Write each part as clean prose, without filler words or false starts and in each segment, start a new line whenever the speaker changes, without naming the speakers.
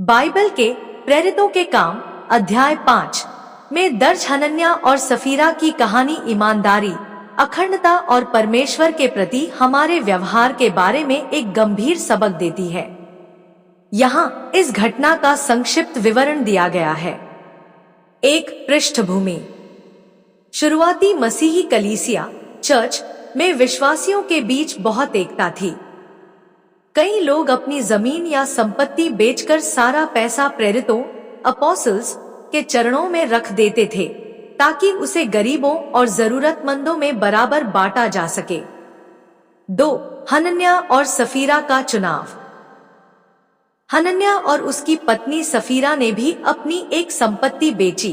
Bible के प्रेरितों के काम अध्याय 5 में दर्ज हनन्याह और सफीरा की कहानी ईमानदारी, अखंडता और परमेश्वर के प्रति हमारे व्यवहार के बारे में एक गंभीर सबक देती है। यहाँ इस घटना का संक्षिप्त विवरण दिया गया है। एक पृष्ठभूमि। शुरुआती मसीही कलीसिया चर्च में विश्वासियों के बीच बहुत एकता थी। कई लोग अपनी जमीन या संपत्ति बेचकर सारा पैसा प्रेरितों अपोस्टल्स के चरणों में रख देते थे ताकि उसे गरीबों और जरूरतमंदों में बराबर बांटा जा सके। 2. हनन्याह और सफीरा का चुनाव। हनन्याह और उसकी पत्नी सफीरा ने भी अपनी एक संपत्ति बेची।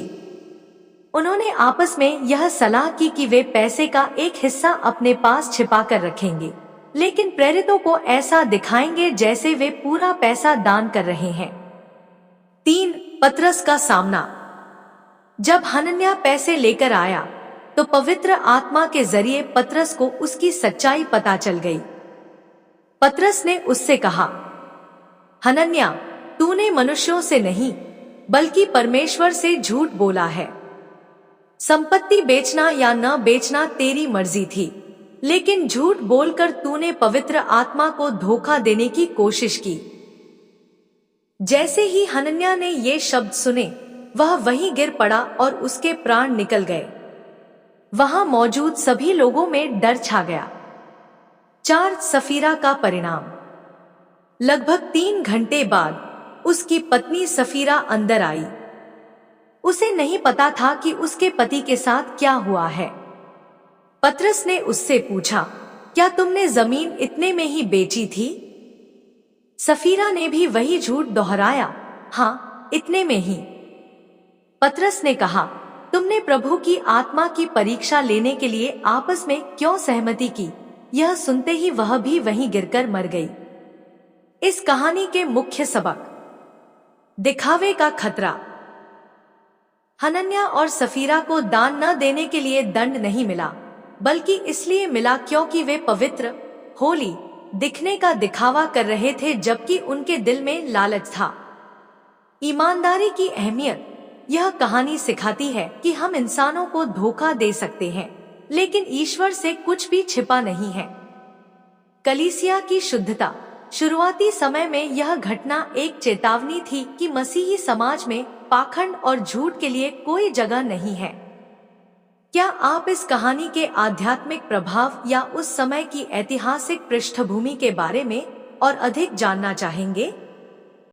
उन्होंने आपस में यह सलाह की कि वे पैसे का एक हिस्सा अपने पास छिपा कर रखेंगे, लेकिन प्रेरितों को ऐसा दिखाएंगे जैसे वे पूरा पैसा दान कर रहे हैं। 3. पतरस का सामना। जब हनन्याह पैसे लेकर आया तो पवित्र आत्मा के जरिए पतरस को उसकी सच्चाई पता चल गई। पतरस ने उससे कहा, हनन्याह, तूने मनुष्यों से नहीं बल्कि परमेश्वर से झूठ बोला है। संपत्ति बेचना या न बेचना तेरी मर्जी थी, लेकिन झूठ बोलकर तूने पवित्र आत्मा को धोखा देने की कोशिश की। जैसे ही हनन्याह ने ये शब्द सुने, वह वहीं गिर पड़ा और उसके प्राण निकल गए। वहां मौजूद सभी लोगों में डर छा गया। 4. सफीरा का परिणाम। लगभग 3 घंटे बाद उसकी पत्नी सफीरा अंदर आई। उसे नहीं पता था कि उसके पति के साथ क्या हुआ है। पतरस ने उससे पूछा, क्या तुमने जमीन इतने में ही बेची थी? सफीरा ने भी वही झूठ दोहराया, हाँ, इतने में ही। पतरस ने कहा, तुमने प्रभु की आत्मा की परीक्षा लेने के लिए आपस में क्यों सहमति की? यह सुनते ही वह भी वहीं गिरकर मर गई। इस कहानी के मुख्य सबक। दिखावे का खतरा। हनन्याह और सफीरा को दान न देने के लिए दंड नहीं मिला, बल्कि इसलिए मिला क्योंकि वे पवित्र, होली दिखने का दिखावा कर रहे थे, जबकि उनके दिल में लालच था। ईमानदारी की अहमियत। यह कहानी सिखाती है कि हम इंसानों को धोखा दे सकते हैं, लेकिन ईश्वर से कुछ भी छिपा नहीं है। कलीसिया की शुद्धता। शुरुआती समय में यह घटना एक चेतावनी थी कि मसीही समाज में पाखंड और झूठ के लिए कोई जगह नहीं है। क्या आप इस कहानी के आध्यात्मिक प्रभाव या उस समय की ऐतिहासिक पृष्ठभूमि के बारे में और अधिक जानना चाहेंगे?